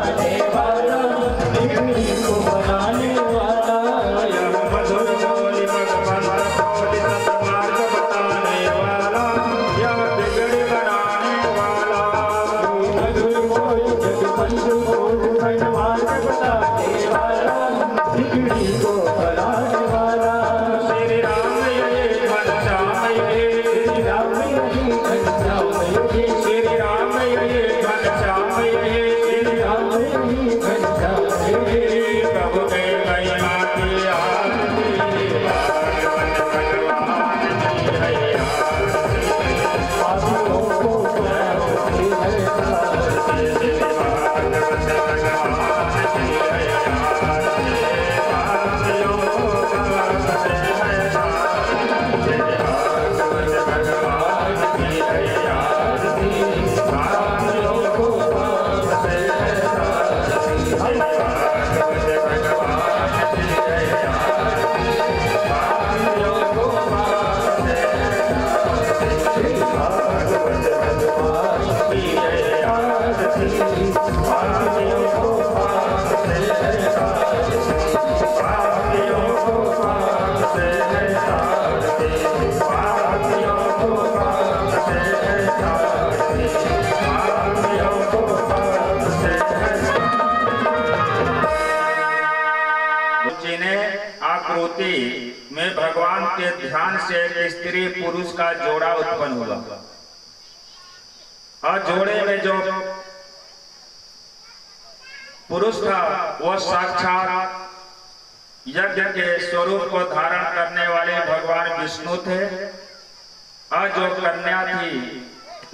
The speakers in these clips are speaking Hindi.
बताने वाला, बिगड़ी को बनाने वाला। यह मधुर बोली भगवान बोली सतमार्ग बताने वाला, यह बिगड़ी बनाने वाला। मधुर बोल जगबंधु बोल मार्ग बताने वाला, बिगड़ी को बनाने वाला। श्री राम ये घनश्याम ये, श्री राम यही घनश्याम यही, श्री राम ये घनश्याम ये, श्री राम यही घनश्याम यही। प्रभु के महिमा की आरती, भगवान भगवान की है आरती। पापियों को प्यारी है आरती, भगवान की है आरती, पापियों को करते हैं आरती। भगवान की है आरती, पापियों को करते हैं आरती। भगवान की है आरती, पापियों को करते हैं श्री भागवत भगवान की है आरती, पापियों को करते हैं आरती। पापियों को करते हैं आरती, पापियों को करते हैं आरती, पापियों को करते हैं। जी ने आकृति में भगवान के ध्यान से एक स्त्री पुरुष का जोड़ा उत्पन्न हुआ, और जोड़े में जो पुरुष था वह साक्षात यज्ञ के स्वरूप को धारण करने वाले भगवान विष्णु थे, और जो कन्या थी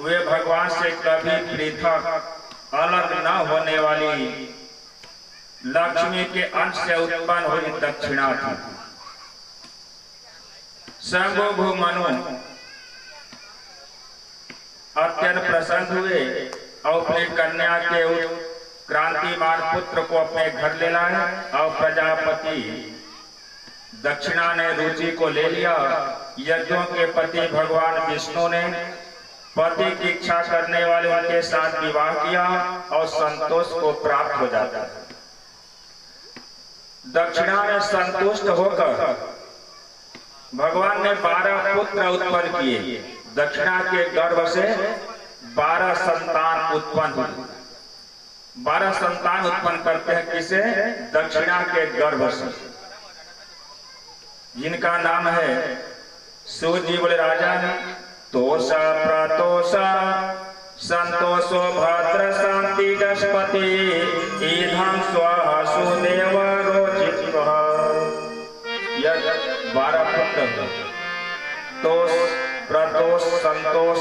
वे भगवान से कभी पृथक अलग न होने वाली लक्ष्मी के अंश से उत्पन्न हुई दक्षिणा थी। शंभु मनु अत्यंत प्रसन्न हुए और अपनी कन्या के क्रांतिमान पुत्र को अपने घर ले लाए, और प्रजापति दक्षिणा ने रुचि को ले लिया। यज्ञों के पति भगवान विष्णु ने पति की इच्छा करने वाले उनके साथ विवाह किया और संतोष को प्राप्त हो जाता है। दक्षिणा में संतुष्ट होकर भगवान ने 12 पुत्र उत्पन्न किए। दक्षिणा के गर्भ से 12 संतान उत्पन्न हुए। 12 संतान उत्पन्न करते हैं किसे? दक्षिणा के गर्भ से, जिनका नाम है सूजी बोले राजा ने तोषा प्रतोषा संतोषो भद्र शांति दशपति ईधम स्वः सुदेव रोचित। यह 12 पुत्र तोष प्रतोष संतोष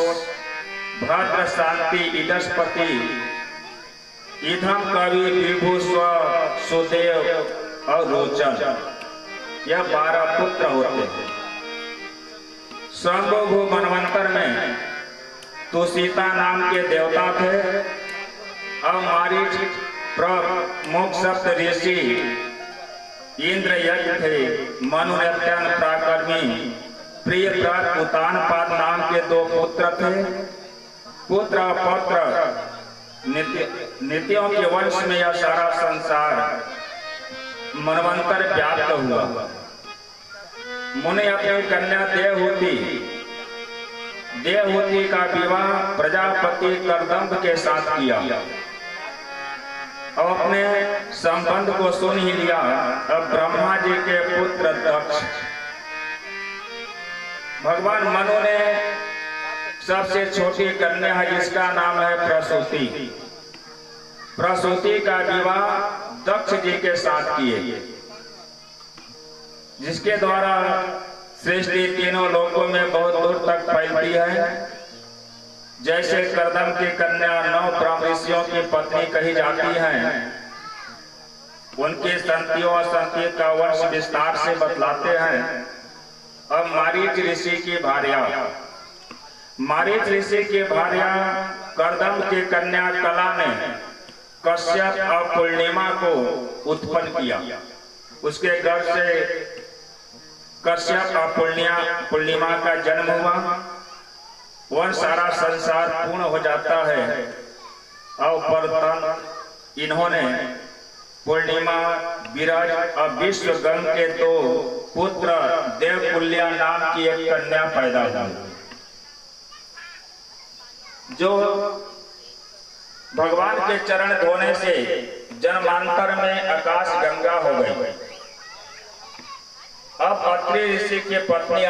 भद्र शांति ईदस्पति ईधम कवि विभु स्व सुदेव और रोचन, यह 12 पुत्र होते हैं। स्वयंभू मनवंतर में तुषिता नाम के देवता थे, और मारीच प्रमुख सप्त ऋषि इंद्र यज्ञ थे। मनु ने अत्यंत प्राकर्मी प्रिय उतानपाद नाम के 2 पुत्र थे। पुत्र और पौत्र नित्यों के वंश में यह सारा संसार मनवंतर व्याप्त हुआ। मुनि अपनी कन्या देवहूति का विवाह प्रजापति करदम्ब के साथ किया और अपने संबंध को सुन ही लिया। अब ब्रह्मा जी के पुत्र दक्ष भगवान मनु ने सबसे छोटी कन्या है जिसका नाम है प्रसूति। प्रसूति का विवाह दक्ष जी के साथ किए, जिसके द्वारा सृष्टि तीनों लोकों में बहुत दूर तक फैलती है। जैसे करदम की कन्या 9 ब्रह्म ऋषियों की पत्नी कही जाती है, उनकी संतियों और संति का वंश विस्तार से बतलाते हैं। अब मारीच ऋषि की भार्या करदम की कन्या कला ने कश्यप और पूर्णिमा को उत्पन्न किया। उसके गर्भ से कश्यप और पूर्णिमा का जन्म हुआ। वह सारा संसार पूर्ण हो जाता है और इन्होंने पूर्णिमा, विरज और विश्वगंग के 2 पुत्र देवकुल्या नाम की एक कन्या पैदा हुई, जो भगवान के चरण धोने से जन्मांतर में आकाश गंगा हो गई। अब अत्रि ऋषि की पत्नी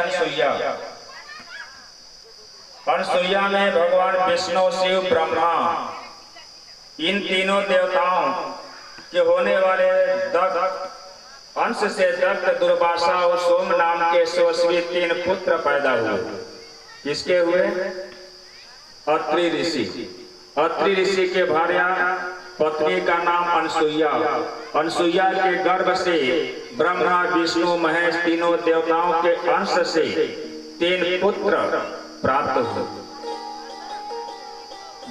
अनसुईया में भगवान विष्णु, शिव, ब्रह्मा इन तीनों देवताओं के होने वाले दक्ष अंश से दक्ष, दुर्वासा और सोम नाम के स्वस्वी 3 पुत्र पैदा हुए। किसके हुए? अत्रि ऋषि। अत्रि ऋषि के भार्या पत्नी का नाम अनसुईया। अनसुईया के गर्भ से ब्रह्मा, विष्णु, महेश तीनों देवताओं के अंश से 3 पुत्र प्राप्त हुए।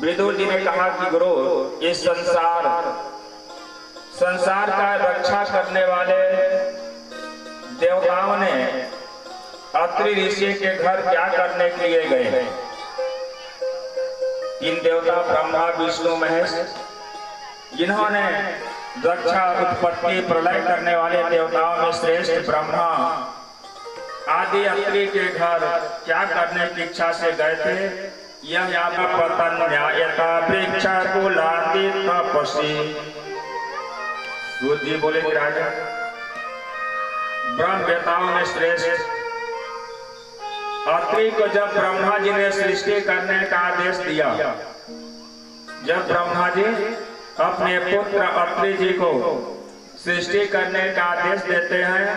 विदुर जी ने कहा कि गुरु, इस संसार का रक्षा करने वाले देवताओं ने अत्रि ऋषि के घर क्या करने के लिए गए? 3 देवता ब्रह्मा, विष्णु, महेश, जिन्होंने रक्षा, उत्पत्ति, प्रलय करने वाले देवताओं में श्रेष्ठ ब्रह्मा आदि अत्रि के घर क्या करने की इच्छा से गए थे? यह पतन न्यायता वृक्ष कुलादि तपसी। सूत जी बोले कि राजा, ब्रह्मवेताओं में श्रेष्ठ अत्रि को जब ब्रह्मा जी ने सृष्टि करने का आदेश दिया, जब ब्रह्मा जी अपने पुत्र अत्रि जी को सृष्टि करने का आदेश देते हैं,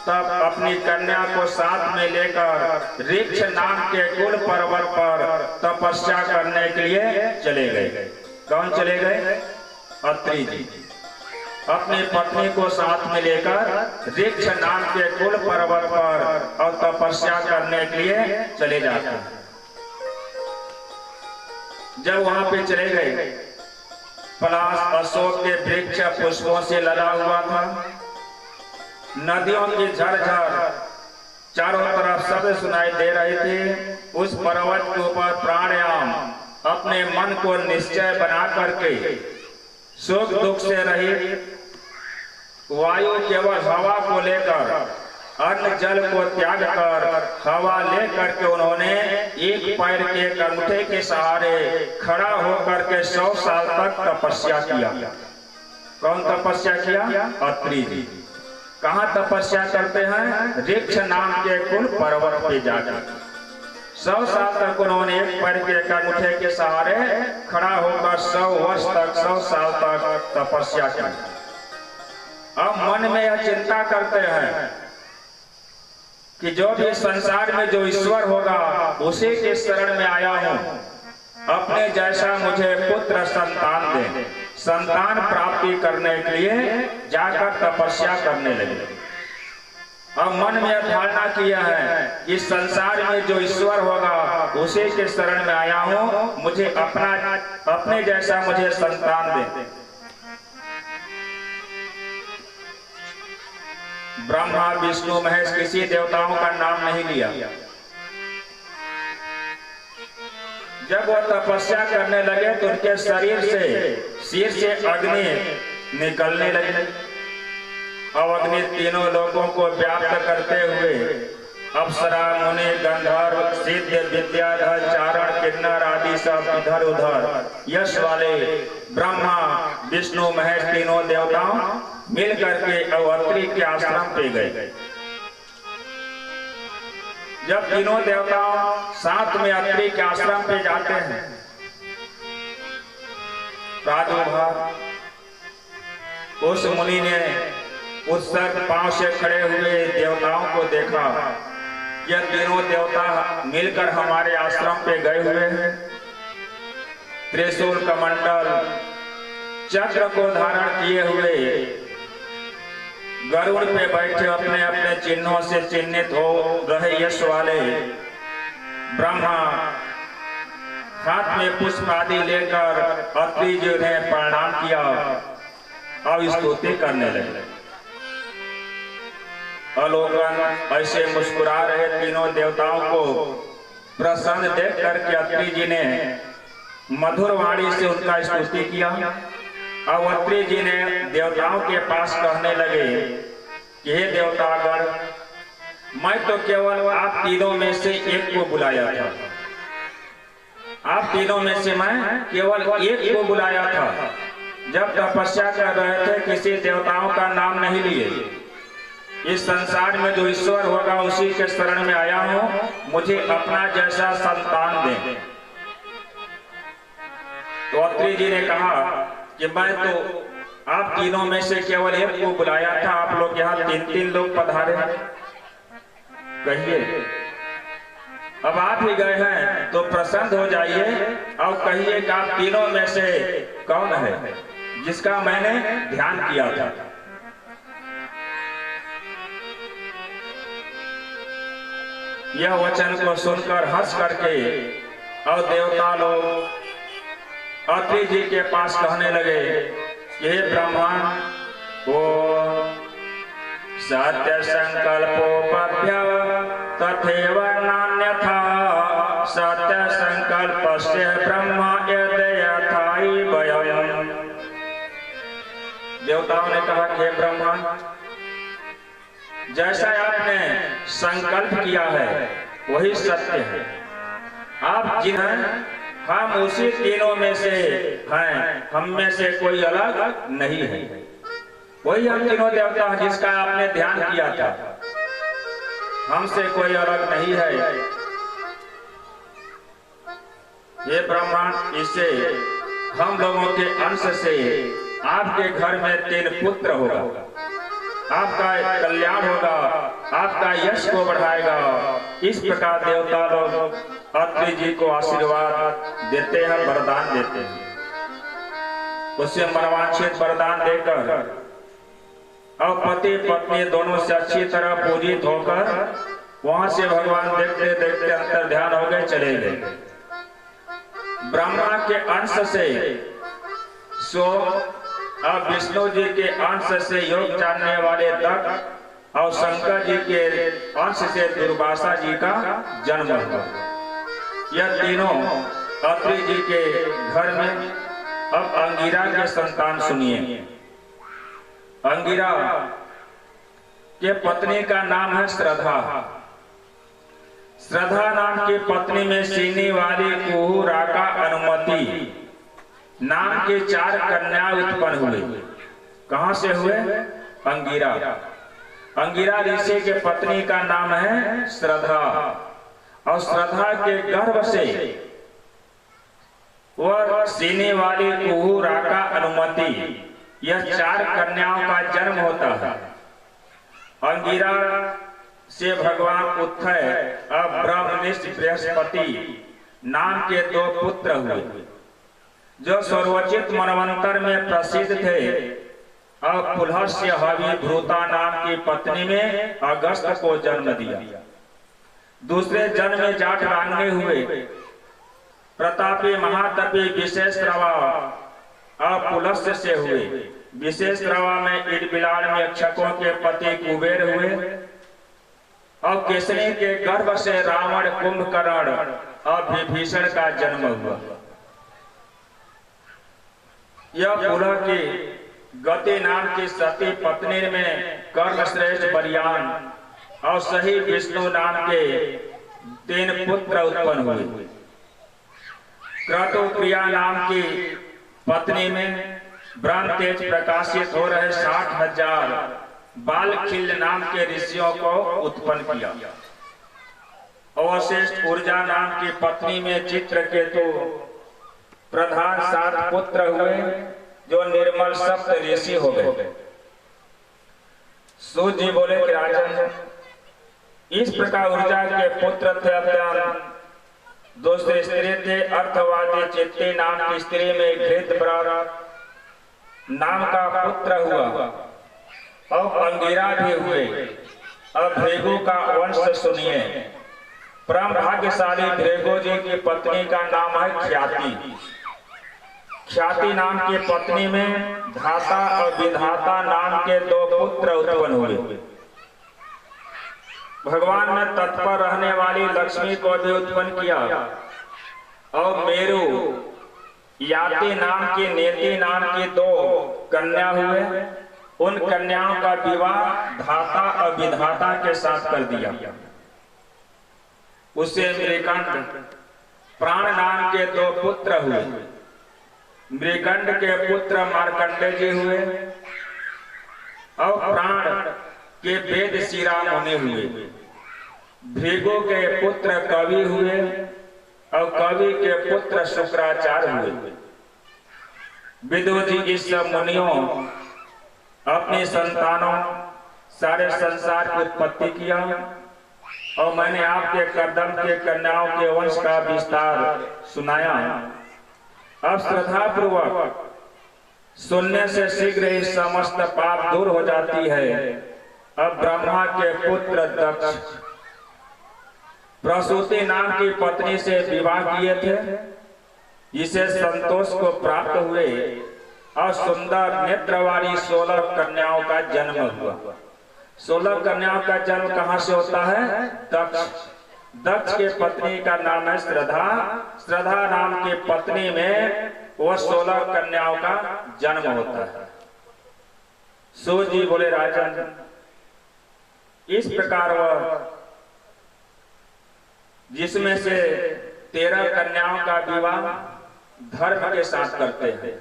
तब अपनी कन्या को साथ में लेकर ऋक्ष नाम के कुल पर्वत पर तपस्या करने के लिए चले गए। कौन चले गए? अत्रि जी अपनी पत्नी को साथ में लेकर ऋक्ष नाम के कुल पर्वत पर और तपस्या करने के लिए चले जाते हैं। जब वहां पे चले गए, पलाश, अशोक के वृक्ष पुष्पों से लदा हुआ था। नदियों की झरझर चारों तरफ शब्द सुनाई दे रहे थे। उस पर्वत के ऊपर प्राणायाम अपने मन को निश्चय बना करके सुख दुख से रहित वायु केवल हवा को लेकर, अन्न जल को त्याग कर हवा लेकर के उन्होंने एक पैर के अंगूठे के सहारे खड़ा होकर के 100 साल तक तपस्या किया। कौन तपस्या किया? अत्रि जी। कहाँ तपस्या करते हैं? ऋक्ष नाम के कुल पर्वत पे जाकर 100 साल तक उन्होंने एक पैर के अंगूठे के सहारे खड़ा होकर 100 वर्ष तक, 100 साल तक तपस्या की। अब मन में यह चिंता करते हैं कि जो भी संसार में जो ईश्वर होगा उसी के शरण में आया हूँ, अपने जैसा मुझे पुत्र संतान दे। संतान प्राप्ति करने के लिए जाकर तपस्या करने लगे। अब मन में धारणा किया है कि संसार में जो ईश्वर होगा उसी के शरण में आया हूँ, मुझे अपने जैसा मुझे संतान दे। ब्रह्मा, विष्णु, महेश किसी देवताओं का नाम नहीं लिया। जब वो तपस्या करने लगे तो उनके शरीर से, सिर से अग्नि निकलने लगी। अब अग्नि तीनों लोगों को व्याप्त करते हुए अप्सरा, मुनि, गंधर्व, सिद्ध, विद्याधर, चारण, किन्नर आदि सब इधर उधर यश वाले ब्रह्मा, विष्णु, महेश तीनों देवताओं मिल करके अत्रि के आश्रम पे गए। जब तीनों देवताओं साथ में अत्रि के आश्रम पे जाते हैं, प्रादुर्भाव उस मुनि ने उत्सर्ग पांव से खड़े हुए देवताओं को देखा। यह तीनों देवता मिलकर हमारे आश्रम पे गए हुए हैं। त्रिशूल कमंडल चक्र को धारण किए हुए गरुड़ पे बैठे अपने अपने चिन्हों से चिन्हित हो रहे यश वाले ब्रह्मा हाथ में पुष्प आदि लेकर अत्रि जी ने प्रणाम किया और स्तुति करने लगे। अलोकन ऐसे मुस्कुरा रहे तीनों देवताओं को प्रसन्न देख करके अत्रि जी ने मधुर वाणी से उनका स्तुति किया। अब अत्रि जी ने देवताओं के पास कहने लगे कि हे देवतागण, मैं तो केवल आप तीनों में से एक को बुलाया था। आप तीनों में से मैं केवल एक को बुलाया था। जब तपस्या कर रहे थे किसी देवताओं का नाम नहीं लिए। इस संसार में जो ईश्वर होगा उसी के शरण में आया हूं, मुझे अपना जैसा संतान दे। तो अत्रि जी ने कहा कि मैं तो आप तीनों में से केवल एक को बुलाया था, आप लोग यहाँ 3-3 लोग पधारे। कहिए, अब आप ही गए हैं तो प्रसन्न हो जाइए और कहिए कि आप तीनों में से कौन है जिसका मैंने ध्यान किया था। यह वचन को सुनकर हंस करके और देवता लोग अत्रि जी के पास कहने लगे, हे ब्रह्मण, वो सत्य संकल्पोपभ्य तथैव नान्यथा सत्य संकल्पस्य ब्रह्म यथाई वयम्। देवताओं ने कहा कि ब्रह्मण, जैसा आपने संकल्प किया है वही सत्य है। आप जिन हैं हम उसी तीनों में से हैं, हम में से कोई अलग नहीं है। वही हम तीनों देवता हैं जिसका आपने ध्यान किया था, हमसे कोई अलग नहीं है। ये ब्रह्मांड, इससे हम लोगों के अंश से आपके घर में 3 पुत्र होगा, आपका कल्याण होगा, आपका यश को बढ़ाएगा। इस प्रकार देवता लोग अत्रि जी को आशीर्वाद देते हैं, वरदान देते हैं। उसे मनवांछित वरदान देकर और पति पत्नी दोनों से अच्छी तरह पूजित होकर वहां से भगवान देखते देखते अंतर ध्यान हो गए, चले गए। ब्रह्मा के अंश से सो अब विष्णु जी के अंश से योग जानने वाले दक्ष और शंकर जी के अंश से दुर्वासा जी का जन्म हुआ। यह तीनों अत्रि जी के घर में। अब अंगिरा के संतान सुनिए। अंगिरा के पत्नी का नाम है श्रद्धा। श्रद्धा नाम की पत्नी में सीनी वाली कुहू, राका, अनुमति नाम के 4 कन्या उत्पन्न हुए। कहां से हुए? अंगिरा। अंगिरा ऋषि के पत्नी का नाम है श्रद्धा और श्रद्धा के गर्भ से वह सीने वाली कुहू, राका, अनुमति, यह 4 कन्याओं का जन्म होता है। अंगिरा से भगवान उत्थय और ब्रह्मनिष्ठ बृहस्पति नाम के 2 पुत्र हुए, जो सर्वोचित मनवंतर में प्रसिद्ध थे। और पुलहस्य हवि भ्रूता नाम की पत्नी में अगस्त को जन्म दिया। दूसरे जन्म में जाट रांगने हुए। प्रतापी महातपी विशेषरवा और पुलस्य से हुए। विशेषरवा में इडबिलाड़ में यक्षकों के पति कुबेर हुए और केसरी के गर्भ से रावण, कुंभकर्ण और विभीषण का जन्म हुआ। यह पुलह की गति नाम की सती पत्नी में कर्ण श्रेष्ठ बलियान और सही विष्णु नाम के 3 पुत्र उत्पन्न हुए। क्रतुप्रिया नाम की पत्नी में ब्रह्म तेज प्रकाशित हो रहे 60,000 बालखिल नाम के ऋषियों को उत्पन्न किया। अवशिष्ट ऊर्जा नाम की पत्नी में चित्रकेतु प्रधान 7 पुत्र हुए, जो निर्मल सप्त ऋषि हो गए। सूत जी बोले कि राजन, इस प्रकार ऊर्जा के पुत्र थे अत्यान। दूसरे स्त्री थे अर्थवादी चित्ती नाम की स्त्री में घृतव्रत नाम का पुत्र हुआ और अंगिरा भी हुए। अब भृगु का वंश सुनिए। परम भाग्यशाली भृगु जी की पत्नी का नाम है ख्याति। ख्याति नाम की पत्नी में धाता और विधाता नाम के 2 पुत्र उत्पन्न हुए। भगवान ने तत्पर रहने वाली लक्ष्मी को भी उत्पन्न किया और मेरु याति नाम की, नेति नाम की 2 कन्या हुए। उन कन्याओं का विवाह धाता और विधाता के साथ कर दिया। उससे मृगंड प्राण नाम के 2 पुत्र हुए। मृगंड के पुत्र मार्कंडेय जी हुए और प्राण के वेद शिरा मुनि हुए। भृगु के पुत्र कवि हुए और कवि के पुत्र शुक्राचार्य हुए। विदुर जी इस सब मुनियों अपने संतानों सारे संसार की उत्पत्ति किया और मैंने आपके कदम के कन्याओं के वंश का विस्तार सुनाया। अब श्रद्धा पूर्वक सुनने से शीघ्र ही समस्त पाप दूर हो जाती है। अब ब्रह्मा के पुत्र दक्ष प्रसूति नाम की पत्नी से विवाह किए थे, जिसे संतोष को प्राप्त हुए और सुंदर नेत्र वाली 16 कन्याओं का जन्म हुआ। 16 कन्याओं का जन्म कहाँ से होता है? दक्ष। दक्ष के पत्नी का नाम है श्रद्धा। श्रद्धा नाम की पत्नी में वह 16 कन्याओं का जन्म होता है। सूत जी बोले, राजन, इस प्रकार वह जिसमें से 13 कन्याओं का विवाह धर्म के साथ करते हैं,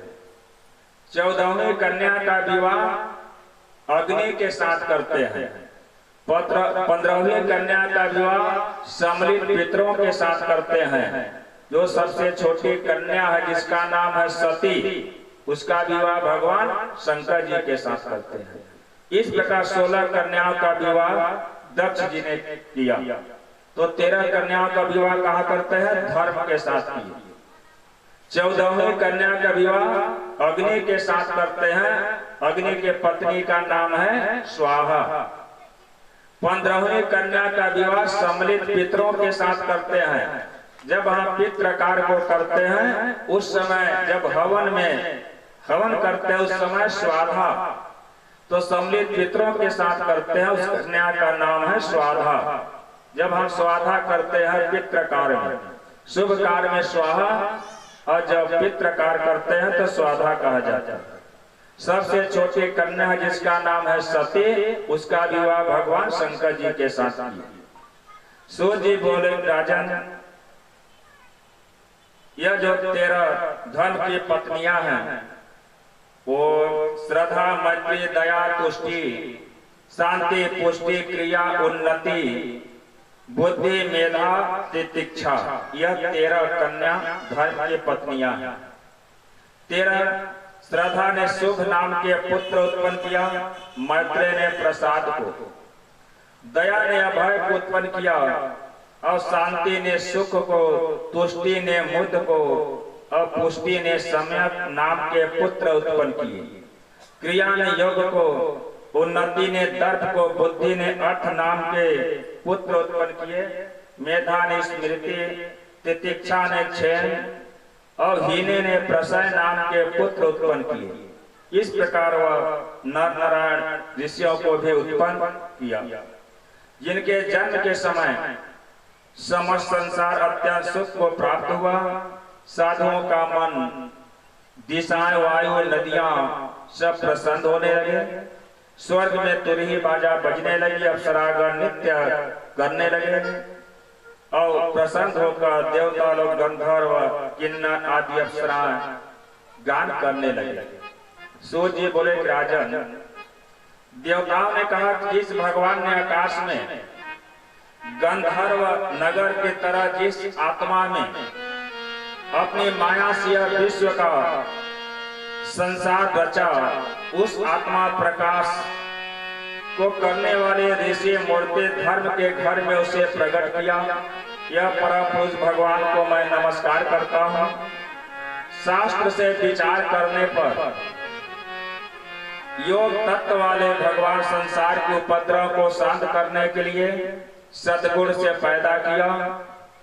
14वीं कन्या का विवाह अग्नि के साथ करते हैं, 15वीं कन्या का विवाह सम्मिलित पितरों के साथ करते हैं। जो सबसे छोटी कन्या है जिसका नाम है सती, उसका विवाह भगवान शंकर जी के साथ करते हैं। इस प्रकार 16 कन्याओं का विवाह दक्ष जी ने किया। तो 13 कन्याओं का विवाह कहाँ करते हैं? धर्म के साथ किया। 14वीं कन्या का विवाह अग्नि के साथ करते हैं। अग्नि के पत्नी का नाम है स्वाहा। 15वीं कन्या का विवाह सम्मिलित पितरों के साथ करते हैं। जब हम पितृ कार्य को करते हैं उस समय जब हवन करते हैं उस समय स्वाधा, तो सम्मिलित पितरों के साथ करते हैं, उस कन्या का नाम है स्वाधा। जब हम स्वाधा करते हैं पितृ कार्य में, शुभ कार्य में स्वाहा, और जब पितृ कार्य करते हैं तो स्वाधा कहा जाता है। सबसे छोटी कन्या जिसका नाम है सती, उसका विवाह भगवान शंकर जी के साथ किया। सूत जी बोले, राजन, यह जो 13 धन की पत्नियां हैं वो श्रद्धा, मैत्री, दया, तुष्टि, शांति, पुष्टि, क्रिया, उन्नति, बुद्धि, मेधा, तितिक्षा, यह 13 कन्या धर्म की पत्नियां हैं। 13 श्रद्धा ने शुभ नाम के पुत्र उत्पन्न किया, मैत्री ने प्रसाद को, दया ने अभय को उत्पन्न किया और शांति ने सुख को, तुष्टि ने मुद को और पुष्टि ने सम्यक नाम के पुत्र उत्पन्न किए। क्रिया ने योग को, उन्नति ने दर्प को, बुद्धि ने अर्थ नाम के पुत्र उत्पन्न किए, मेधा ने स्मृति, तितिक्षा ने क्षय और हीने ने प्रसय नाम के पुत्र उत्पन्न किए। इस प्रकार वह नर नारायण ऋषियों को भी उत्पन्न किया, जिनके जन्म के समय समस्त संसार अत्यंत सुख को प्राप्त हुआ। साधुओं का मन, दिशाएं, वायु, नदियां सब प्रसन्न होने लगे। स्वर्ग में तुरही बाजा बजने लगी, अप्सरागण नृत्य करने लगे और प्रसन्न होकर देवता लोग, गंधर्व, किन्नर आदि अप्सराएं गान करने लगे। सूत जी बोले, राजन, देवताओं ने कहा कि जिस भगवान ने आकाश में गंधर्व नगर की तरह जिस आत्मा में अपनी माया से विश्व का संसार रचा, उस आत्मा प्रकाश को करने वाले ऋषि मूर्ति धर्म के घर में उसे प्रकट किया। यह परम पुरुष भगवान को मैं नमस्कार करता हूँ। शास्त्र से विचार करने पर योग तत्व वाले भगवान संसार के उपद्रव को शांत करने के लिए सद्गुण से पैदा किया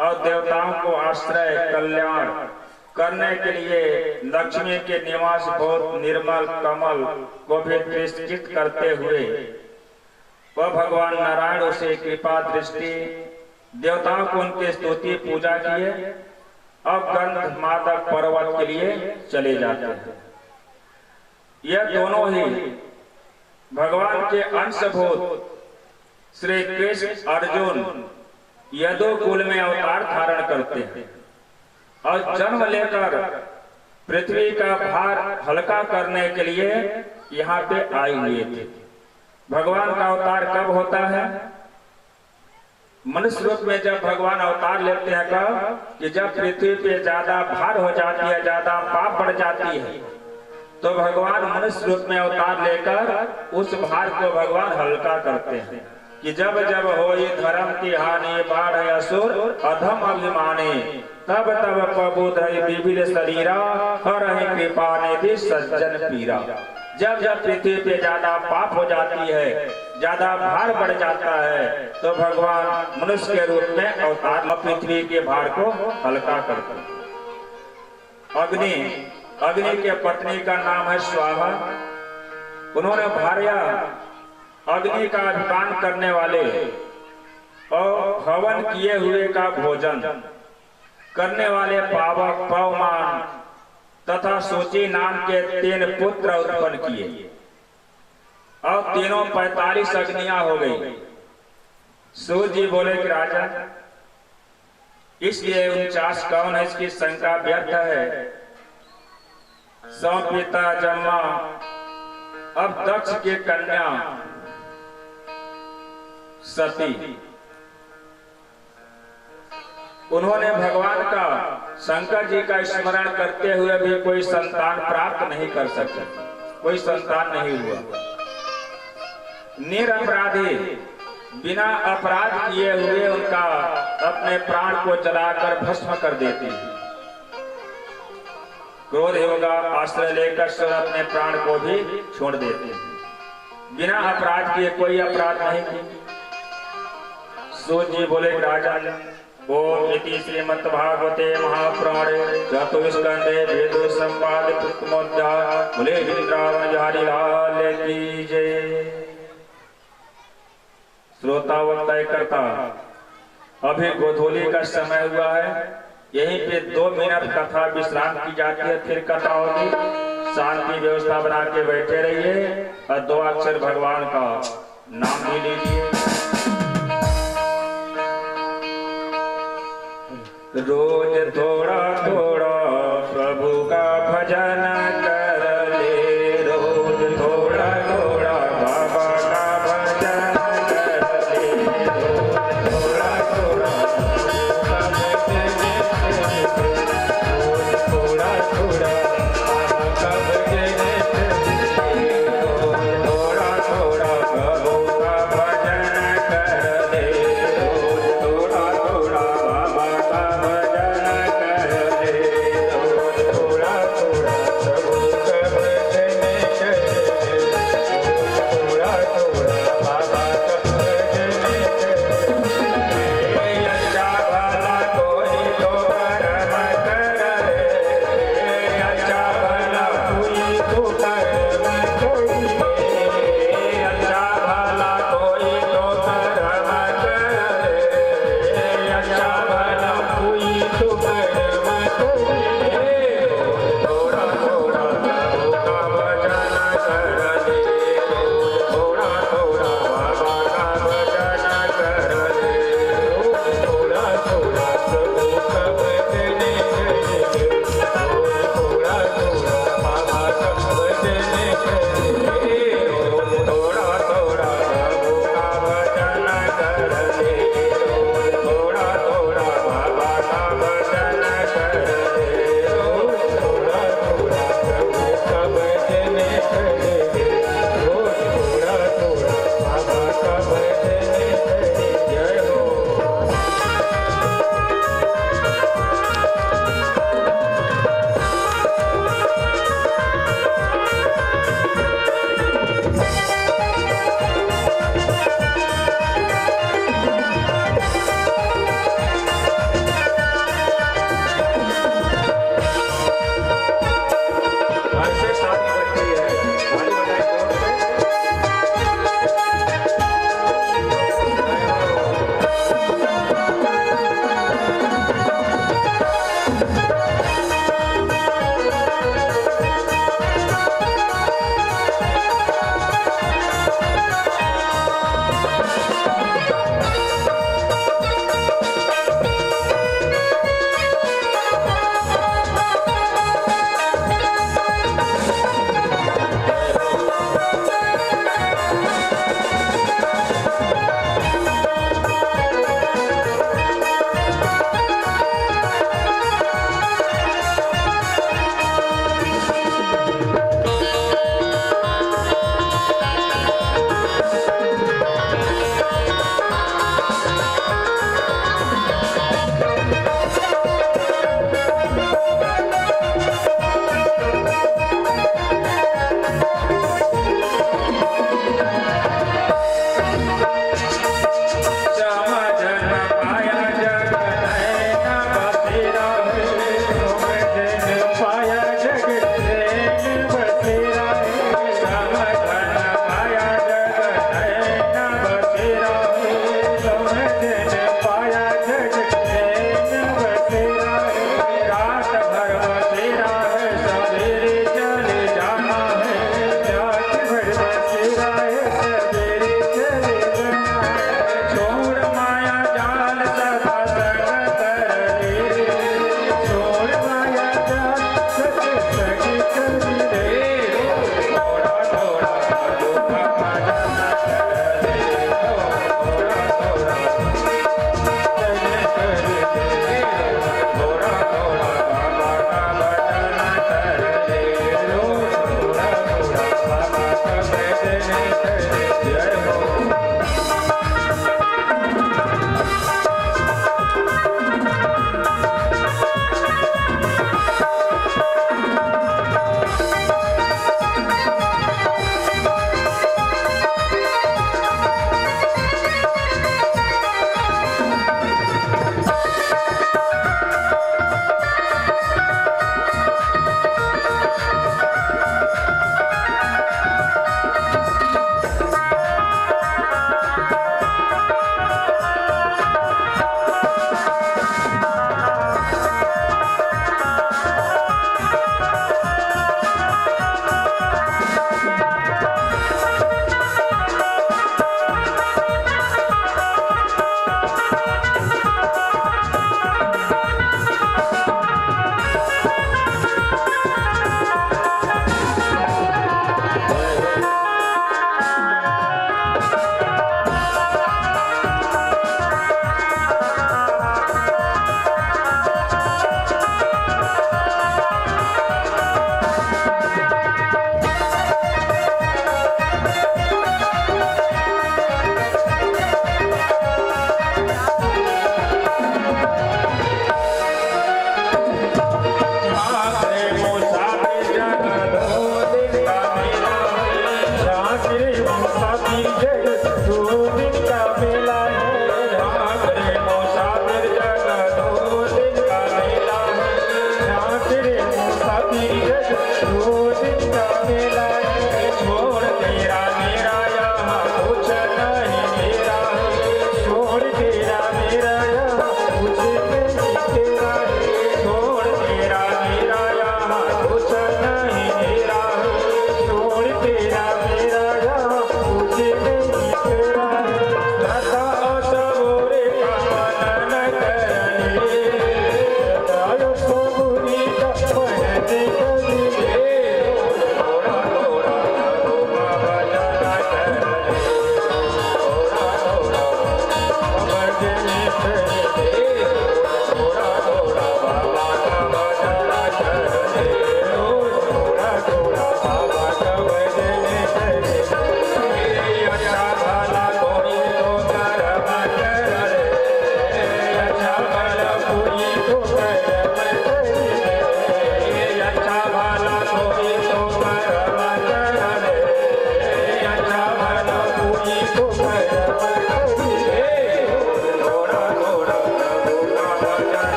और देवताओं को आश्रय, कल्याण करने के लिए लक्ष्मी के निवास बहुत निर्मल कमल को भी दृष्टित करते हुए वह भगवान नारायण उसे कृपा दृष्टि, देवताओं को उनकी स्तुति पूजा किए और गंध मादक पर्वत के लिए चले जाते हैं। यह दोनों ही भगवान के अंशभूत श्री कृष्ण अर्जुन यदु कुल में अवतार धारण करते हैं और जन्म लेकर पृथ्वी का भार हल्का करने के लिए यहाँ पे आए हुए थे। भगवान का अवतार कब होता है? मनुष्य रूप में जब भगवान अवतार लेते हैं कब? कि जब पृथ्वी पे ज्यादा भार हो जाती है, ज्यादा पाप बढ़ जाती है, तो भगवान मनुष्य रूप में अवतार लेकर उस भार को भगवान हल्का करते हैं। कि जब जब होई धर्म की हानि बाढ़ असुर अधम अभिमानी, तब तब प्रबुध विविध शरीरा हरहि कृपा निधि सज्जन पीरा। जब जब पृथ्वी पे ज्यादा पाप हो जाती है, ज्यादा भार बढ़ जाता है, तो भगवान मनुष्य के रूप में अवतार पृथ्वी के भार को हल्का करते हैं। अग्नि के पत्नी का नाम है स्वाहा। उन्होंने भार्या अग्नि का अभिमान करने वाले और हवन किए हुए का भोजन करने वाले पावक पवमान तथा सूची नाम के 3 पुत्र उत्पन्न किए और तीनों 45 अग्नियां हो गई। सूर्य जी बोले कि राजा, इसलिए 49 कौन है, इसकी शंका व्यर्थ है। सौ पिता जम्मा, अब दक्ष की कन्या सती, उन्होंने भगवान का शंकर जी का स्मरण करते हुए भी कोई संतान प्राप्त नहीं कर सके, कोई संतान नहीं हुआ। निरपराधी बिना अपराध किए हुए उनका अपने प्राण को जलाकर भस्म कर देती। क्रोध होगा आश्रय लेकर सब अपने प्राण को भी छोड़ देते हैं। बिना अपराध किए, कोई अपराध नहीं किए। सूर्य जी बोले राजा, ओम इति श्रीमद्भागवते महापुराणे चतुस्कंधे वेद संवाद पुष्पमोध्याय बोले वृंदावन बिहारी लाल की जय। श्रोता व तय करता, अभी गोधूली का समय हुआ है, यहीं पे 2 मिनट कथा विश्राम की जाती है, फिर कथा होगी। शांति व्यवस्था बना के बैठे रहिए और 2 अक्षर भगवान का नाम भी लीजिए। रोज थोड़ा थोड़ा प्रभु का भजन कर ले, रोज थोड़ा थोड़ा बाबा का भजन कर ले, रोज थोड़ा थोड़ा थोड़ा थोड़ा बाबा का भजन कर ले, थोड़ा थोड़ा प्रभु का भजन कर ले, रोज थोड़ा थोड़ा बाबा का भजन कर ले, रोज थोड़ा थोड़ा जय हो।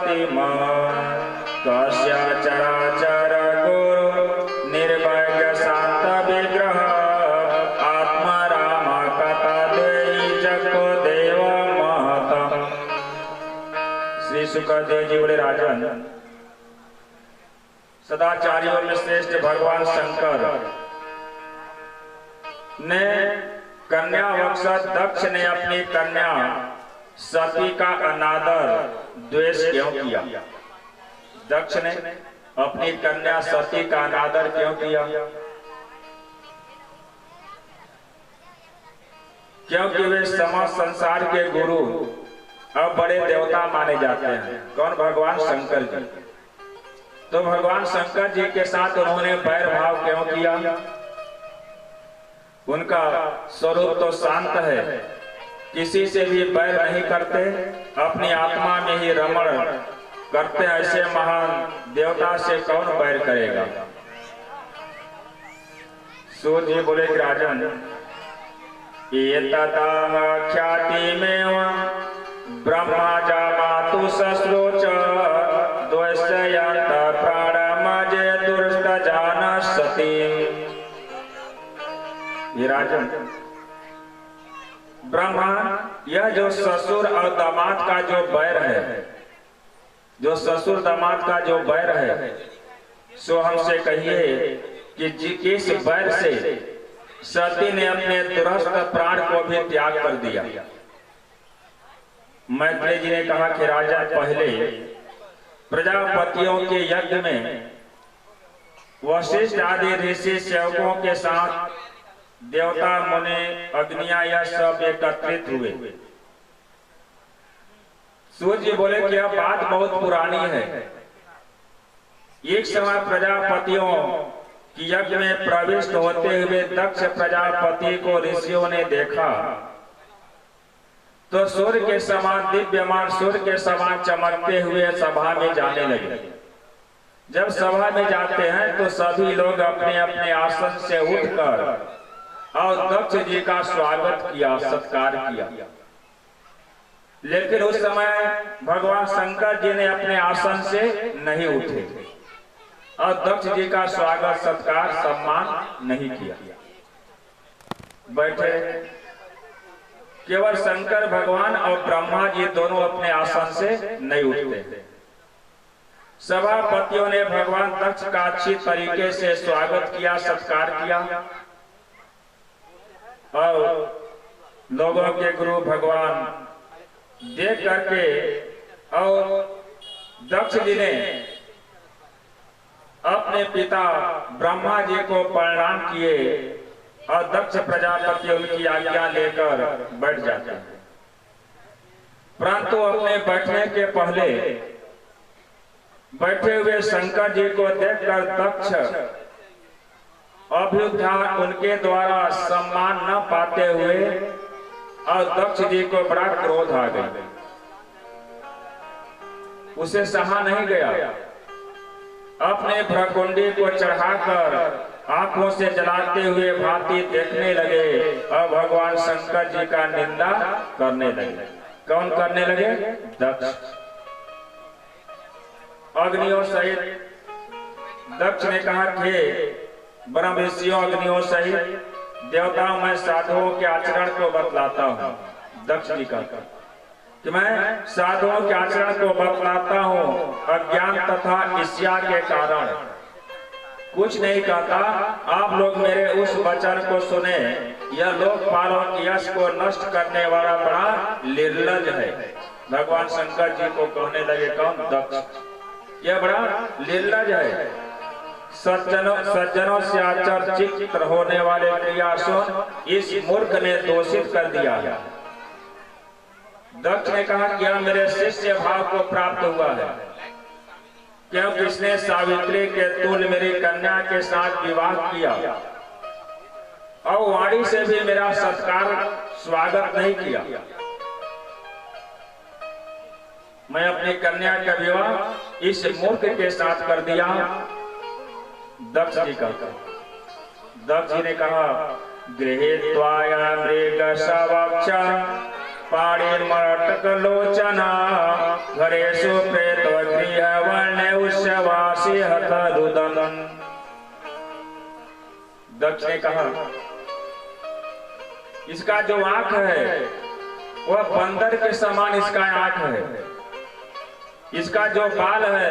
सतीमः कस्य चराचर गुरु निर्भय शांत विग्रह आत्मा राम कथा देई जगो देव महत। श्री सुखदेव जी बोले, राजन, सदाचार्यों में श्रेष्ठ भगवान शंकर ने कन्या वत्स दक्ष ने अपनी कन्या सती का अनादर द्वेष क्यों किया? दक्ष ने अपनी कन्या सती का अनादर क्यों किया? क्योंकि वे समस्त संसार के गुरु अब बड़े देवता माने जाते हैं। कौन? भगवान शंकर जी। तो भगवान शंकर जी के साथ उन्होंने बैर भाव क्यों किया? उनका स्वरूप तो शांत है, किसी से भी बैर नहीं करते, अपनी आत्मा में ही रमण करते। ऐसे महान देवता से कौन बैर करेगा? सूर्य जी बोले, राजन, ये तथा ख्याति में ब्रह्मा जामातु सस्रोच द्वैष्यंत प्राणमजे दुष्ट जान सती। ये राजन, ब्रह्मा, यह जो ससुर और दामाद का जो बैर है, जो ससुर दामाद का जो बैर है, सो हमसे कहिए कि किस बैर से सती ने अपने दुरस्त प्राण को भी त्याग कर दिया? मैत्रेय जी ने कहा कि राजा, पहले प्रजापतियों के यज्ञ में वशिष्ठ आदि ऋषि सेवकों के साथ देवता मुनि अग्नियां यह सब एकत्रित हुए। सूर्य जी बोले कि यह बात बहुत पुरानी है। एक समय प्रजापतियों की यज्ञ में प्रविष्ट होते हुए दक्ष प्रजापति को ऋषियों ने देखा तो सूर्य के समान दिव्यमान, सूर्य के समान चमकते हुए सभा में जाने लगे। जब सभा में जाते हैं तो सभी लोग अपने अपने आसन से उठकर और दक्ष जी का स्वागत किया, सत्कार किया। लेकिन उस समय भगवान शंकर जी ने अपने आसन से नहीं उठे और दक्ष जी का स्वागत, सत्कार, सम्मान नहीं किया। बैठे केवल शंकर भगवान और ब्रह्मा जी दोनों अपने आसन से नहीं उठते। सभापतियों ने भगवान दक्ष का अच्छी तरीके से स्वागत किया, सत्कार किया और लोगों के गुरु भगवान देख करके और दक्ष जी ने अपने पिता ब्रह्मा जी को प्रणाम किए और दक्ष प्रजापति उनकी आज्ञा लेकर बैठ जाते हैं। परंतु अपने बैठने के पहले बैठे हुए शंकर जी को देखकर दक्ष अभ्युत्थान उनके द्वारा सम्मान न पाते हुए और दक्ष जी को बड़ा क्रोध आ गया। उसे सहा नहीं गया, अपने भ्रकुंडी को चढ़ाकर आंखों से जलाते हुए भांति देखने लगे और भगवान शंकर जी का निंदा करने लगे। कौन करने लगे? दक्ष। अग्नियों सहित दक्ष ने कहा कि ब्रह्म ऋषियों, अग्नियों सहित देवताओं, मैं साधुओं के आचरण को बतलाता हूँ। दक्ष जी कहता कि मैं साधुओं के आचरण को बतलाता हूँ, अज्ञान तथा ईर्ष्या के कारण कुछ नहीं कहता। आप लोग मेरे उस वचन को सुने, यह लोकपालों की यश को नष्ट करने वाला बड़ा निर्लज है। भगवान शंकर जी को कहने लगे, कौन? दक्ष। यह बड़ा निर्लज है। सज्जनों से आचर्चित होने वाले क्रिया सुन इस मूर्ख ने दोषित कर दिया। दक्ष ने कहा, क्या मेरे शिष्य भाव को प्राप्त हुआ है? क्योंकि इसने सावित्री के तुल्य मेरी कन्या के साथ विवाह किया और वाणी से भी मेरा सत्कार, स्वागत नहीं किया। मैं अपनी कन्या का विवाह इस मूर्ख के साथ कर दिया। दक्ष जी कहता। दक्ष जी ने कहा, गृहीत्वा मृग शवक्ष पाड़ी मटक लोचना घरेशु प्रेत गृह वर्ण उष्यवासी हत रुदन। दक्ष ने कहा इसका जो आंख है वह बंदर के समान इसका आंख है, इसका जो बाल है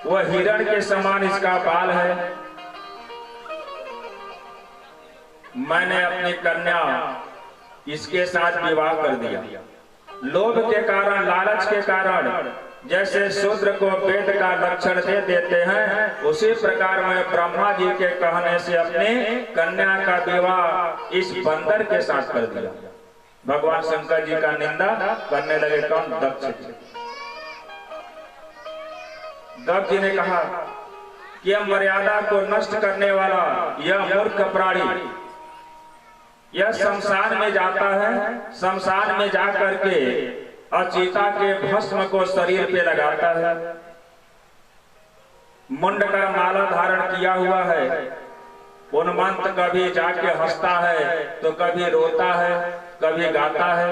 वह हिरण के समान इसका बाल है। मैंने अपनी कन्या इसके साथ विवाह कर दिया। लोभ के कारण, लालच के कारण जैसे शूद्र को वेद का लक्षण दे देते हैं, उसी प्रकार मैं ब्रह्मा जी के कहने से अपनी कन्या का विवाह इस बंदर के साथ कर दिया। भगवान शंकर जी का निंदा करने लगे कौन? दक्ष जी। दक्ष जी ने कहा कि यह मर्यादा को नष्ट करने वाला यह मूर्ख प्राणी यह शमशान में जाता है, शमशान में जाकर के और चीता के भस्म को शरीर पे लगाता है, मुंड का माला धारण किया हुआ है, उन्मत्त कभी जाके हंसता है तो कभी रोता है, कभी गाता है,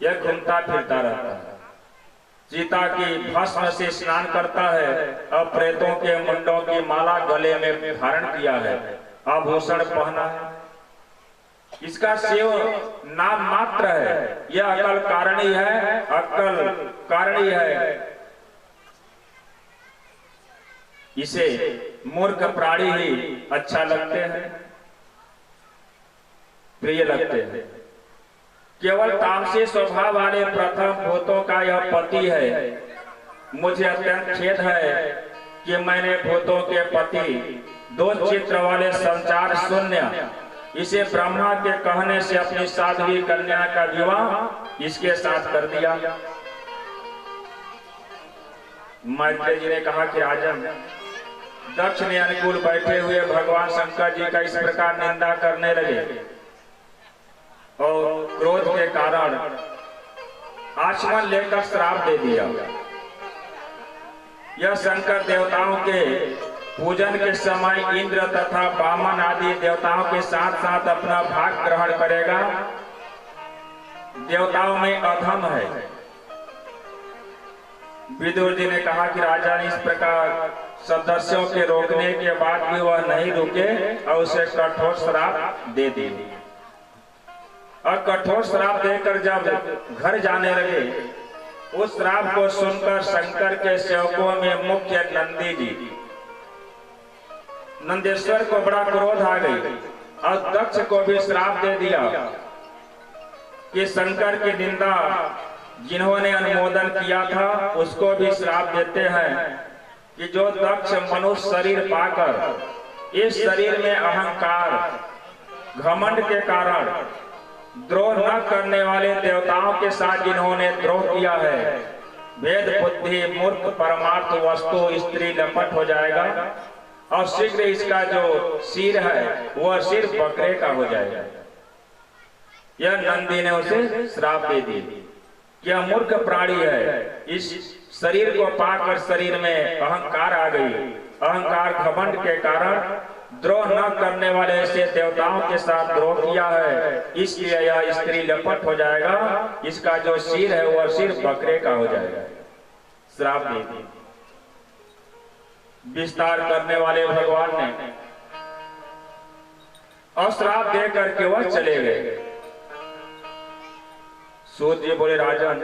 यह घूमता फिरता रहता है। चीता की भस्म से स्नान करता है और प्रेतों के मुंडों की माला गले में धारण किया है, आभूषण पहना है। इसका सेव नाम मात्र है, यह अकल कारणी है, अकल कारणी है। इसे मूर्ख प्राणी ही अच्छा लगते हैं, प्रिय लगते हैं। केवल तामसी स्वभाव वाले प्रथम भूतों का यह पति है। मुझे अत्यंत खेद है कि मैंने भूतों के पति दो चित्र वाले संचार शून्य इसे ब्रह्मा के कहने से अपनी साध्वी कन्या का विवाह इसके साथ कर दिया। मैत्रेय जी ने कहा कि राजन, दक्ष ने अनुकूल बैठे हुए भगवान शंकर जी का इस प्रकार निंदा करने लगे और क्रोध के कारण आचमन लेकर श्राप दे दिया। यह शंकर देवताओं के पूजन के समय इंद्र तथा वामन आदि देवताओं के साथ साथ अपना भाग ग्रहण करेगा। देवताओं में अधम है। विदुर जी ने कहा कि राजा ने इस प्रकार सदस्यों के रोकने के बाद भी वह नहीं रुके और उसे कठोर श्राप दे दी। और कठोर श्राप देकर जब घर जाने लगे, उस श्राप को सुनकर शंकर के सेवकों में मुख्य नंदी जी, नंदेश्वर को बड़ा क्रोध आ गई और दक्ष को भी श्राप दे दिया कि शंकर की निंदा जिन्होंने अनुमोदन किया था उसको भी श्राप देते हैं कि जो दक्ष मनुष्य शरीर पाकर इस शरीर में अहंकार घमंड के कारण द्रोह न करने वाले देवताओं के साथ जिन्होंने द्रोह किया है, वेद बुद्धि मूर्ख परमार्थ वस्तु स्त्री लपट हो जाएगा और शीघ्र इसका जो सिर है वह सिर बकरे का हो जाएगा। यह नंदी ने उसे श्राप दे दी। यह मूर्ख प्राणी है, इस शरीर को पाकर शरीर में अहंकार आ गई, अहंकार घमंड के कारण द्रोह न करने वाले ऐसे देवताओं के साथ द्रोह किया है, इसलिए यह स्त्री लपट हो जाएगा, इसका जो सिर है वह सिर बकरे का हो जाएगा। श्राप दे दी। विस्तार करने वाले भगवान ने और श्राप दे करके वह चले गए। सूत जी बोले, राजन,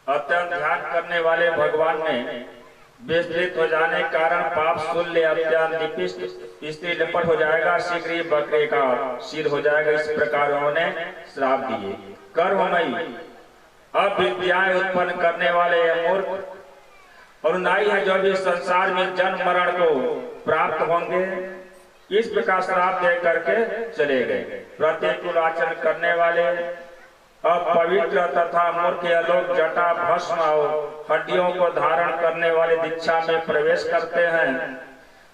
अत्यंत ध्यान करने वाले भगवान ने विस्तृत हो जाने के कारण पाप शूल्य अत्यंत निपिष्ट स्त्री लपट हो जाएगा, शीघ्र ही बकरे का सिर हो जाएगा। इस प्रकार उन्होंने श्राप दिए। कर्ममयी अविद्याएं उत्पन्न करने वाले मूर्ख और नाई है जो भी संसार में जन्म मरण को प्राप्त होंगे, इस प्रकार श्राप दे करके चले गए। प्रतिकूल आचरण करने वाले अपवित्र तथा मूर्ख लोग जटा भस्म और हड्डियों को धारण करने वाले दीक्षा में प्रवेश करते हैं,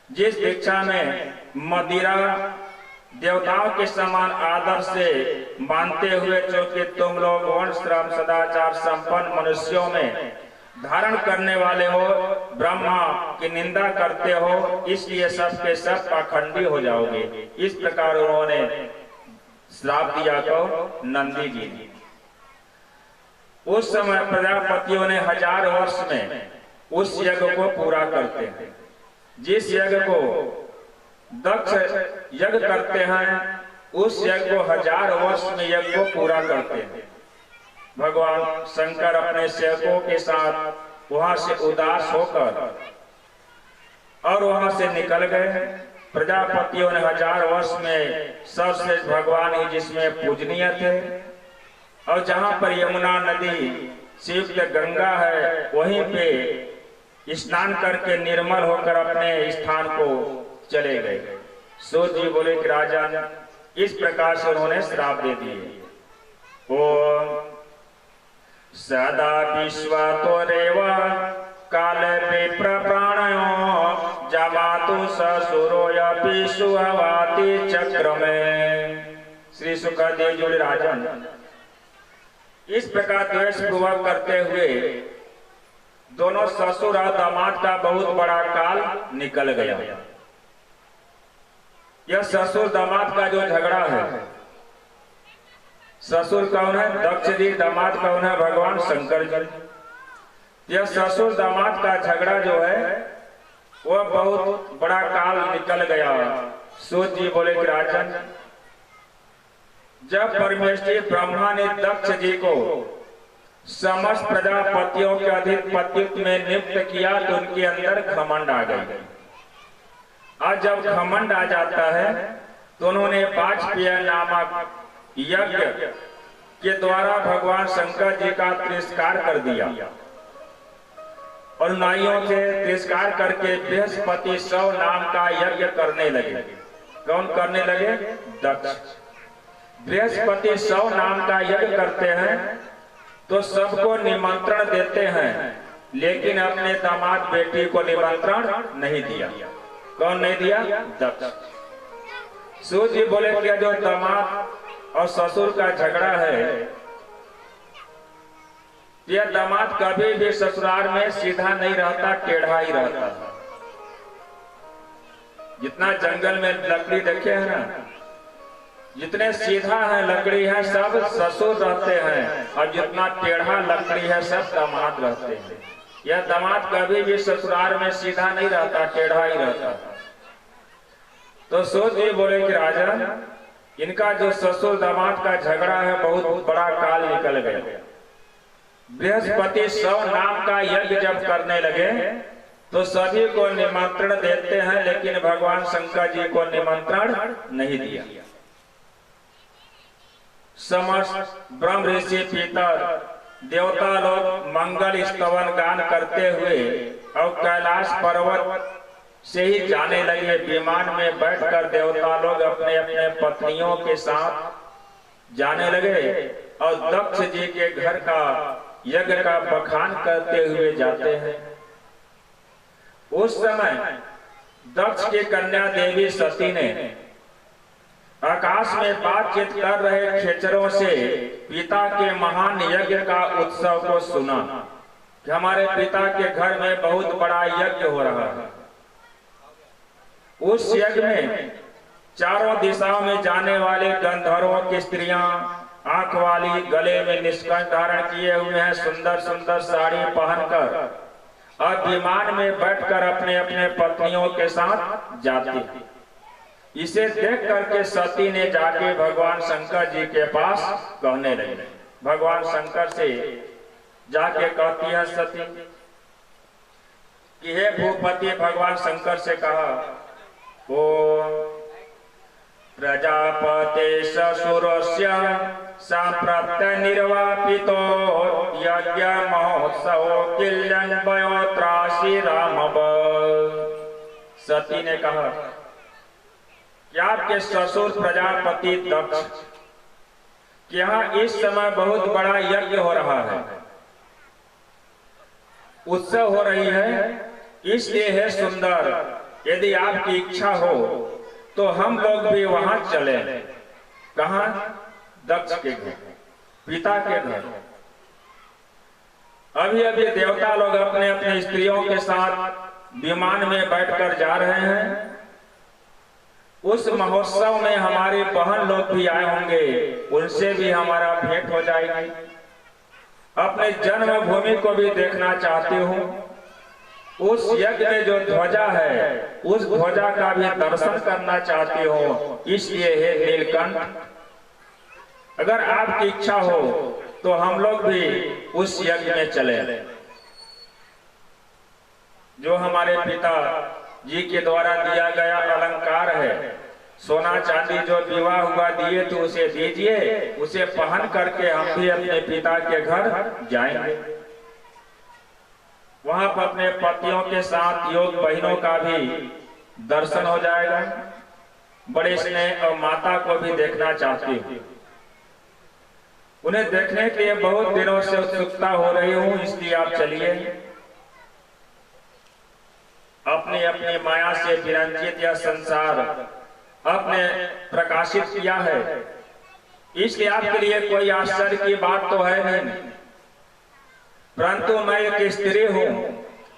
जिस दीक्षा में मदिरा देवताओं के समान आदर से मानते हुए, चूंकि तुम लोग वर्ण श्रम सदाचार संपन्न मनुष्यों में धारण करने वाले हो, ब्रह्मा की निंदा करते हो, इसलिए सब के सब पाखंडी हो जाओगे। इस प्रकार उन्होंने श्राप दिया को नंदी जी ने। उस समय प्रजापतियों ने 1000 वर्ष में उस यज्ञ को पूरा करते हैं। जिस यज्ञ को दक्ष यज्ञ करते हैं, उस यज्ञ को 1000 वर्ष में यज्ञ को पूरा करते हैं। भगवान शंकर अपने सेवकों के साथ वहां से उदास होकर और वहां से निकल गए। प्रजापतियों ने 1000 वर्ष में सबसे भगवान ही जिसमें पूजनीय थे, और जहां पर यमुना नदी शिव के गंगा है, वहीं पे स्नान करके निर्मल होकर अपने स्थान को चले गए। सूत जी बोले कि राजन, इस प्रकार से उन्होंने श्राप दे दिए। ओम सदा विश्व तो रेवा काल विप्र प्राणयो जमातु ससुरोयपि सुहवाति चक्र में। श्री सुखदेव जी राजन, इस प्रकार द्वेष पूर्वक करते हुए दोनों ससुर और दामाद का बहुत बड़ा काल निकल गया। यह ससुर दामाद का जो झगड़ा है, ससुर कौन है? दक्ष जी। दामाद कौन है? भगवान शंकर जी। यह ससुर दामाद का झगड़ा जो है वह बहुत बड़ा काल निकल गया। सूत जी बोले कि राजन, जब परमेश्वर ब्रह्मा ने दक्ष जी को समस्त प्रजापतियों के अधिपतित्व में नियुक्त किया तो उनके अंदर घमंड आ गई। और जब घमंड आ जाता है तो उन्होंने वाजपेय नामक यज्ञ के द्वारा भगवान शंकर जी का तिरस्कार कर दिया, और नाइयों से तिरस्कार करके बृहस्पति 100 नाम का यज्ञ करने लगे। कौन करने लगे? दक्ष। बृहस्पति 100 नाम का यज्ञ करते हैं तो सबको निमंत्रण देते हैं, लेकिन अपने दामाद बेटी को निमंत्रण नहीं दिया। कौन नहीं दिया? दक्ष। सूत जी बोले कि जो दामाद और ससुर का झगड़ा है, यह दामाद कभी भी ससुराल में सीधा नहीं रहता, टेढ़ा ही रहता। जितना जंगल में लकड़ी देखे हैं ना, जितने सीधा है लकड़ी है सब ससुर रहते हैं, और जितना टेढ़ा लकड़ी है सब दामाद रहते हैं। यह दामाद कभी भी ससुराल में सीधा नहीं रहता, टेढ़ा ही रहता। तो सूत जी बोले कि राजा, इनका जो ससुर दामाद का झगड़ा है बहुत बड़ा काल निकल गया। बृहस्पति 100 नाम का यज्ञ जब करने लगे तो सभी को निमंत्रण देते हैं, लेकिन भगवान शंकर जी को निमंत्रण नहीं दिया। समस्त ब्रह्म ऋषि पितर देवता लोग मंगल स्तवन गान करते हुए और कैलाश पर्वत से ही जाने लगे। विमान में बैठकर देवता लोग अपने अपने पत्नियों के साथ जाने लगे और दक्ष जी के घर का यज्ञ का बखान करते हुए जाते हैं। उस समय दक्ष की कन्या देवी सती ने आकाश में बातचीत कर रहे खेचरों से पिता के महान यज्ञ का उत्सव को सुना कि हमारे पिता के घर में बहुत बड़ा यज्ञ हो रहा है। उस यज्ञ में चारों दिशाओं में जाने वाले गंधर्वों की स्त्रियां, आंख वाली, गले में निष्कंठ धारण किए हुए हैं, सुंदर सुंदर साड़ी पहनकर और विमान में बैठकर अपने अपने पत्नियों के साथ जाती हैं। इसे देख करके सती ने जाके भगवान शंकर जी के पास कहने लगे। भगवान शंकर से जाके कहती है सती कि हे भूपति, भगवान शंकर से कहा, ओ प्रजापते ससुरस्य संप्रत्य निर्वापितो यज्ञ महोत्सव किल्यन वयोत्रासी रामव। सती ने कहा कि आपके ससुर प्रजापति दक्ष कि यहाँ इस समय बहुत बड़ा यज्ञ हो रहा है, उत्सव हो रही है, इसलिए है सुंदर, यदि आपकी इच्छा हो तो हम लोग भी वहां चले। कहां? दक्ष के घर, पिता के घर। अभी अभी देवता लोग अपने अपने स्त्रियों के साथ विमान में बैठकर जा रहे हैं। उस महोत्सव में हमारी बहन लोग भी आए होंगे, उनसे भी हमारा भेंट हो जाएगी। अपने जन्मभूमि को भी देखना चाहती हूँ। उस यज्ञ में जो ध्वजा है, उस ध्वजा का भी दर्शन करना चाहती हूँ। इसलिए हे नीलकंठ, अगर आपकी इच्छा हो तो हम लोग भी उस यज्ञ में चले। जो हमारे पिता जी के द्वारा दिया गया अलंकार है, सोना चांदी जो विवाह हुआ दिए तो उसे दीजिए, उसे पहन करके हम भी अपने पिता के घर जाएंगे। वहां पर अपने पतियों के साथ योग बहनों का भी दर्शन हो जाएगा। बड़े स्नेह और माता को भी देखना चाहती हूँ। उन्हें देखने के लिए बहुत दिनों से उत्सुकता हो रही हूँ, इसलिए आप चलिए। अपनी अपनी माया से विरंजित यह संसार आपने प्रकाशित किया है, इसलिए आपके लिए कोई आश्चर्य की बात तो है नहीं। परंतु मैं एक स्त्री हूँ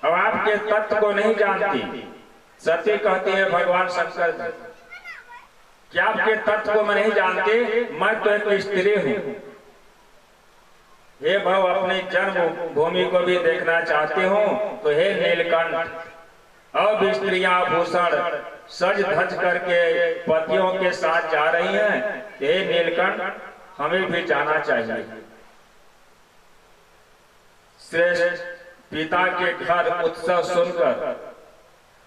और आपके तत्व को नहीं जानती। सती कहती है भगवान शंकर जी, क्या आपके तत्व को मैं नहीं जानती? मैं तो एक स्त्री हूँ। हे भव, अपनी जन्म भूमि को भी देखना चाहती हूँ तो हे नीलकंठ, अब स्त्रियां आभूषण सज धज करके पतियों के साथ जा रही हैं। हे नीलकंठ, हमें भी जाना चाहिए। श्रेष्ठ पिता के घर उत्सव सुनकर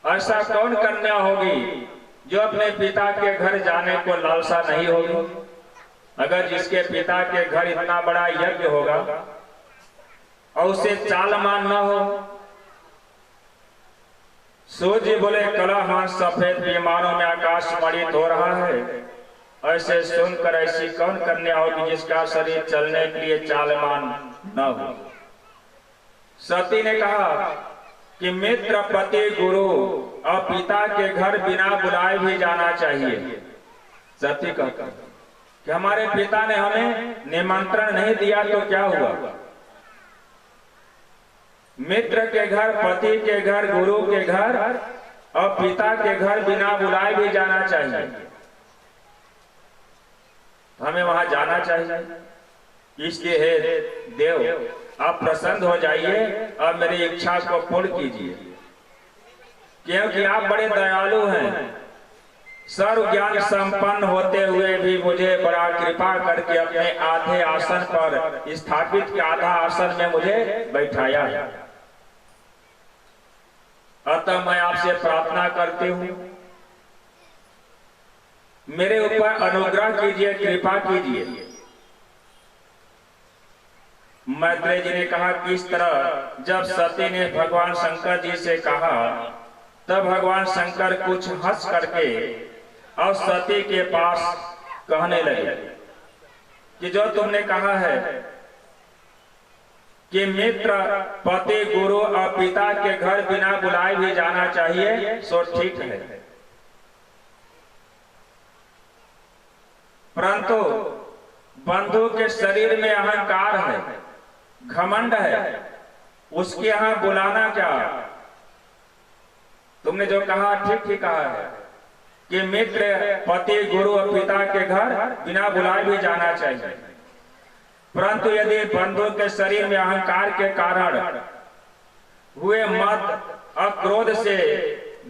ऐसा कौन कन्या होगी जो अपने पिता के घर जाने को लालसा नहीं होगी? अगर जिसके पिता के घर इतना बड़ा यज्ञ होगा और उसे चालमान न हो। सूर्य बोले कलाहां सफेद विमानों में आकाश मणित हो रहा है। ऐसे सुनकर ऐसी कौन कन्या होगी जिसका शरीर चलने के लिए चालमान न हो? सती ने कहा कि मित्र, पति, गुरु और पिता के घर बिना बुलाए भी जाना चाहिए। सती कहता कि हमारे पिता ने हमें निमंत्रण नहीं दिया तो क्या हुआ? मित्र के घर, पति के घर, गुरु के घर और पिता के घर बिना बुलाए भी जाना चाहिए। हमें वहां जाना चाहिए। इसलिए हे देव, आप प्रसन्न हो जाइए और मेरी इच्छा को पूर्ण कीजिए, क्योंकि आप बड़े दयालु हैं। सर्व ज्ञान संपन्न होते हुए भी मुझे बड़ा कृपा करके अपने आधे आसन पर स्थापित के आधा आसन में मुझे बैठाया। अतः मैं आपसे प्रार्थना करती हूँ, मेरे ऊपर अनुग्रह कीजिए, कृपा कीजिए। मैत्रेय जी ने कहा कि इस तरह जब सती ने भगवान शंकर जी से कहा, तब भगवान शंकर कुछ हंस करके और सती के पास कहने लगे कि जो तुमने कहा है कि मित्र, पति, गुरु और पिता के घर बिना बुलाए भी जाना चाहिए, सो ठीक है। परंतु बंधु के शरीर में अहंकार है, घमंड है, उसके यहां बुलाना क्या? तुमने जो कहा ठीक ही कहा है कि मित्र, पति, गुरु और पिता के घर बिना बुलाए भी जाना चाहिए। परंतु यदि बंधु के शरीर में अहंकार के कारण हुए मद और क्रोध से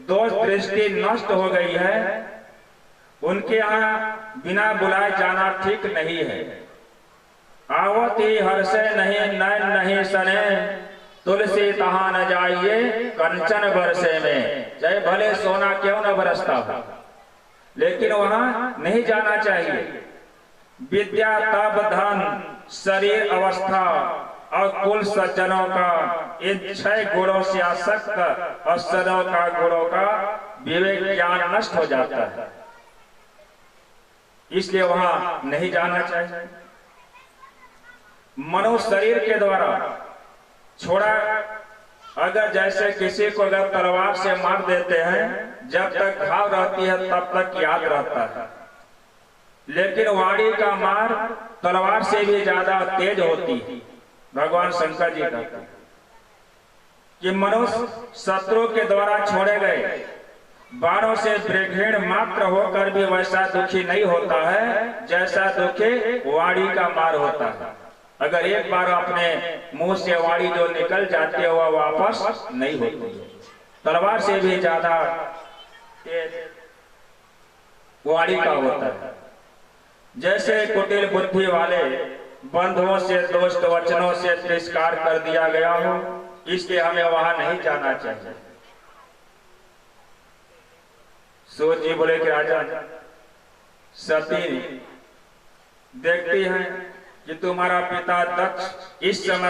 दोष दृष्टि नष्ट हो गई है, उनके यहाँ बिना बुलाए जाना ठीक नहीं है। आवत ही हर्षे नहीं, नैन नहीं सने, तुलसी तहां न जाइए कंचन बरसे में। चाहे भले सोना क्यों न बरसता हो, लेकिन वहां नहीं जाना चाहिए। विद्या, तप, धन, शरीर, अवस्था और कुल सज्जनों का इन 6 गुणों से आसक्त अवसरों का गुणों का विवेक ज्ञान नष्ट हो जाता है, इसलिए वहां नहीं जाना चाहिए। मनुष्य शरीर के द्वारा छोड़ा, अगर जैसे किसी को अगर तलवार से मार देते हैं, जब तक घाव रहती है तब तक याद रहता है, लेकिन वाणी का मार तलवार से भी ज्यादा तेज होती है। भगवान शंकर जी कहते हैं कि मनुष्य शत्रु के द्वारा छोड़े गए बाणों से दृढ़ मात्र होकर भी वैसा दुखी नहीं होता है जैसा दुखी वाणी का मार होता है। अगर एक बार अपने मुंह से वाणी जो निकल जाती है वह वापस नहीं होती। तलवार से भी ज्यादा तेज वाणी का होता है। जैसे कुटिल बुद्धि वाले बंधुओं से दोस्त वचनों से तिरस्कार कर दिया गया हो, इसलिए हमें वहां नहीं जाना चाहिए। सूत जी बोले कि राजा, सती देखती है कि तुम्हारा पिता दक्ष इस समय